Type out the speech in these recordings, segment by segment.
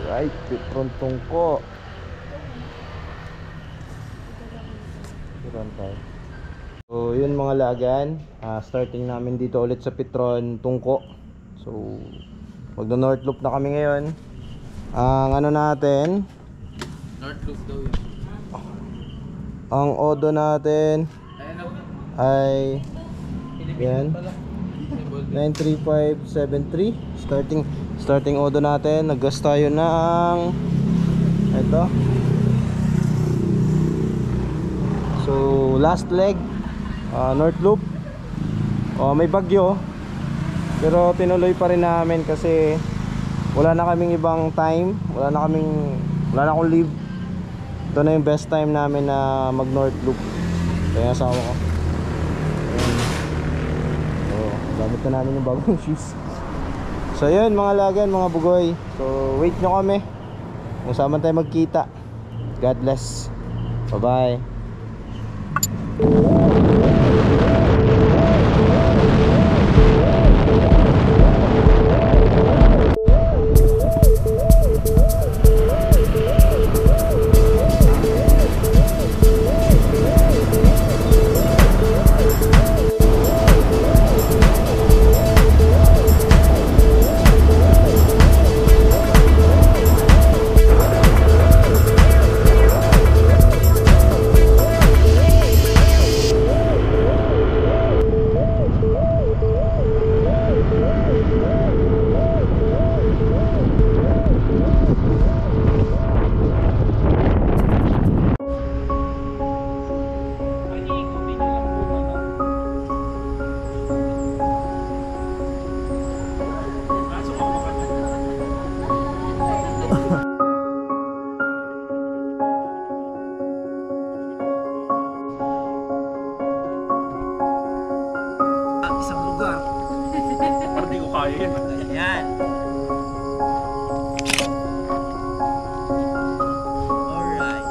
Alright, Petron Tungko. So yun mga lagan, starting namin dito ulit sa Petron Tungko. So magno north loop na kami ngayon. Ang ano natin, North loop daw yun. ang odo natin ay yan 93573. Starting odo natin. Naggas tayo ng ito. So last leg, north loop. May bagyo pero tinuloy pa rin namin kasi wala na kaming ibang time, wala na akong leave. Ito na yung best time namin na mag north loop. Kaya asawa ko, gamit na namin yung bagong shoes. So yun mga lagan, mga bugoy. So wait nyo kami kung saan man tayo magkita. God bless. Bye bye. Isang lugar. Parang di ko kaya yan. Ayan. Alright.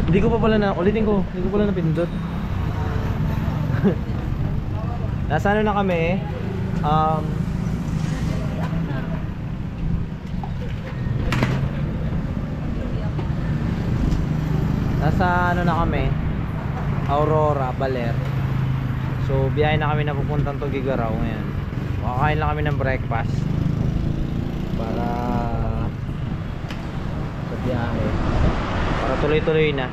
Hindi ko pa pala na, ulitin ko, hindi ko pala napindot. Nasa ano na kami, nasa ano na kami, Aurora, Baler. So biyahe na kami na pupuntang Tugigaraw ngayon. Makakain lang kami ng breakfast para sa biyahe, para tuloy-tuloy na.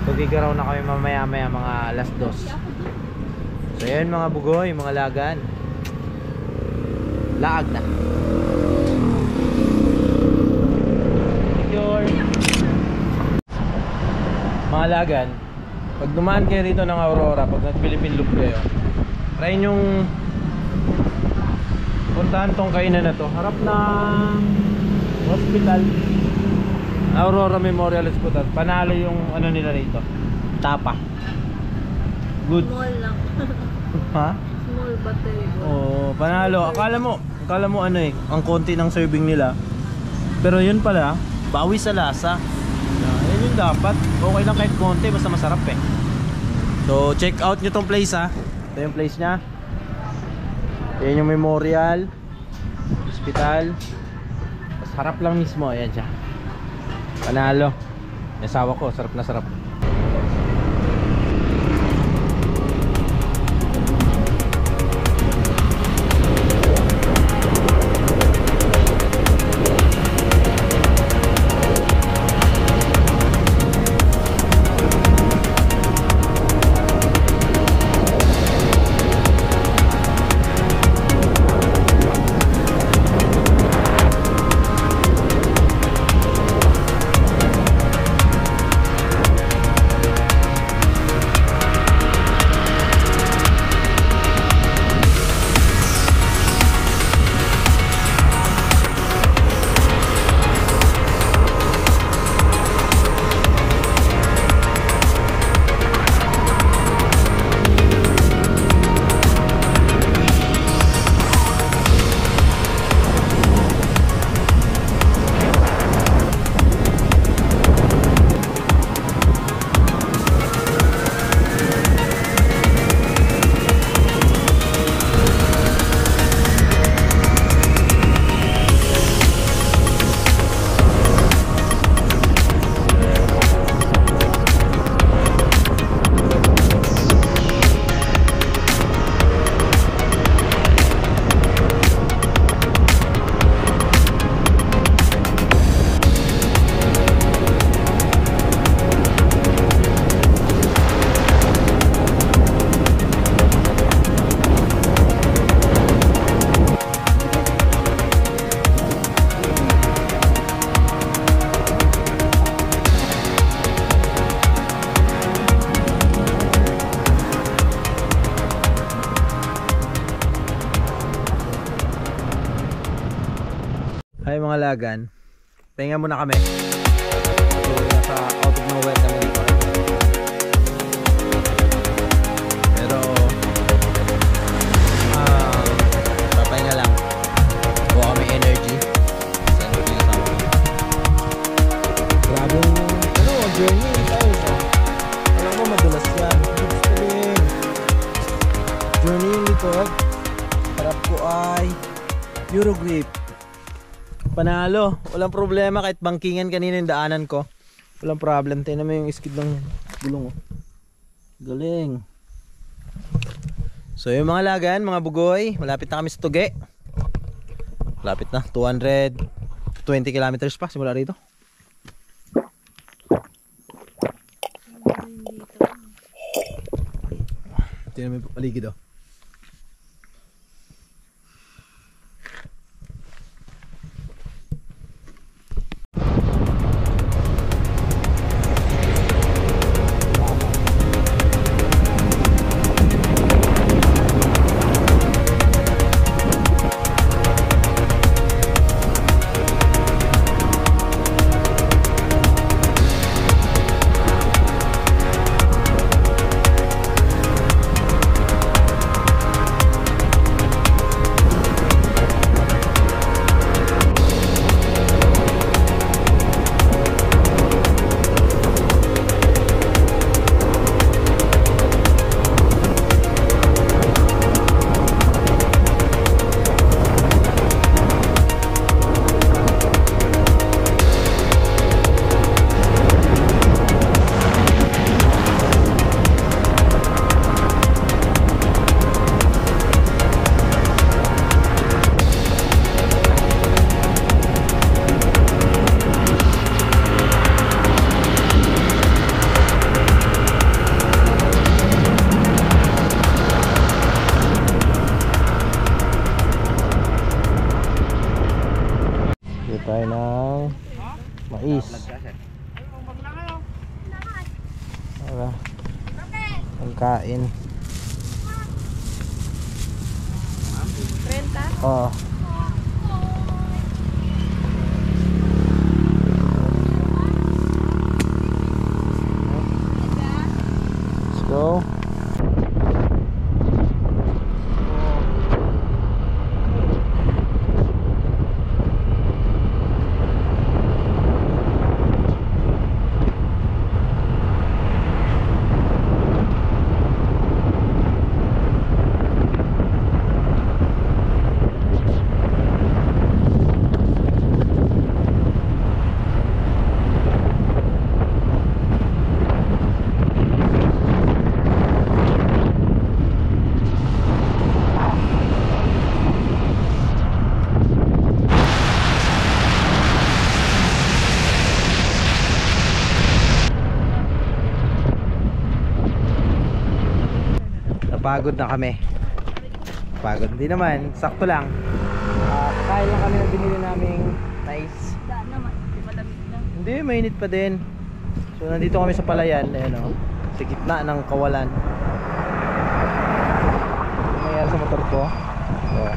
Tugigaraw na kami mamaya mga alas 2. So yun mga bugoy, mga lagan, laag na. Mga lagan, pag dumaan kayo rito ng Aurora, pag nag-Philippine Loop kayo, try nyong puntahan tong kainan na to, harap ng hospital, Aurora Memorial Hospital. Panalo yung ano nila rito, tapa. Good. Small lang. Ha? Small but very good. Oo, panalo. Akala mo ano eh, ang konti ng serving nila. Pero yun pala, bawi sa lasa. Yan yung dapat. Okay lang kahit konti, basta masarap eh. So, check out nyo tong place ha. Ito yung place nya. Yan yung Memorial Hospital. Tapos harap lang mismo, ayan siya. Panalo. Yung asawa ko, sarap na sarap. Hi mga lagan, pahinga muna kami. So nasa out of nowhere kami dito. Pero papahinga lang. Buha kami energy. Saan ko yung kasama ko. Grabe yung journey tayo. Alam mo madulas yan. Journey yung likod. Harap ko ay Eurogrip. Panalo, walang problema kahit bangkingan kanina yung daanan ko. Walang problem. Tingnan mo yung skid ng gulong oh. Galing. So yung mga lagan, mga bugoy, malapit na kami sa Tuge. Malapit na, 220 kilometers pa simula rito. Tingnan mo yung paligid oh. tayo ng mais. Para pagkain. 30? Oo. Let's go. Napagod na kami. Pagod hindi naman, sakto lang. Kakain lang kami ng binili naming nice. Daan naman, di malamig na. Hindi, mainit pa din. So nandito kami sa palayan, ayun oh, sa gitna ng kawalan. Ano nangyari sa motor ko? Oh.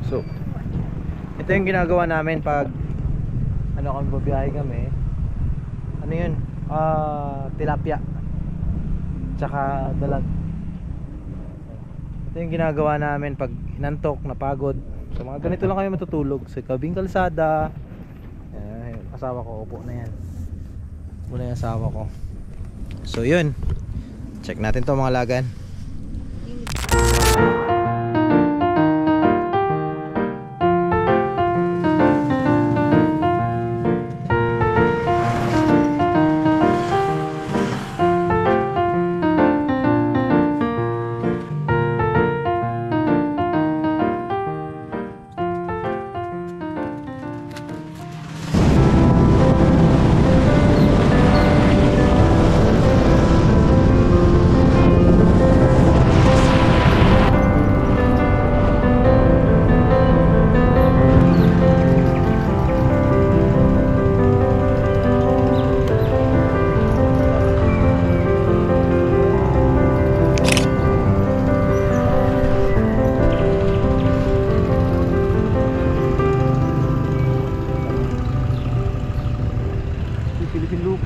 So, ito yung ginagawa namin pag ano kami babiyahe kami. Ano yun? Tilapia tsaka dalag. Ito yung ginagawa namin pag inantok, napagod. So mga ganito lang kami matutulog sa kabing kalsada. Asawa ko, upo na yan. Upo na yung asawa ko. So yun, check natin to mga lagan.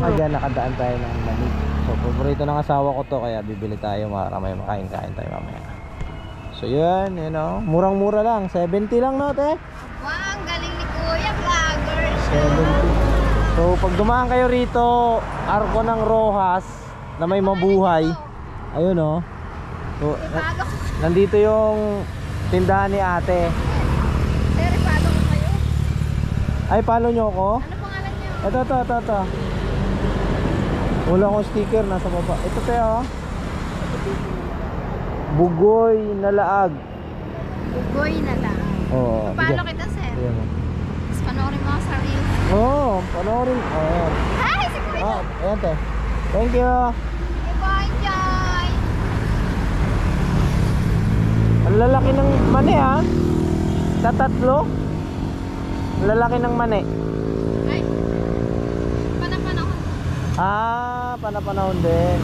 Ayan, nakadaan tayo ng manig. So paborito ng asawa ko to, kaya bibili tayo para may makain-kain tayo mamaya. So yun, you know, murang-mura lang, 70 lang no, te? Wow, ang galing ni Kuya, vlogger. 70. So pag dumaan kayo rito, Arco ng Rojas na may mabuhay. Ayun oh. So, Follow ko. nandito yung tindahan ni ate. Sir, follow ko kayo. Ay, follow nyo ako? Ano pangalan niyo? Ito. Wala akong sticker, nasa baba. Ito tayo. Bugoy na laag. Bugoy na lang. Oo. Follow kita, sir. Ayan. Tapos panoorin mo ako sa reels. Oo, panoorin. Ayan. Ay, si Kuya. Ayan te. Thank you. Enjoy. Ang lalaki ng mani ha. Sa tatlo. Ang lalaki ng mani. Ay. Panapanahon. Panapanahon din.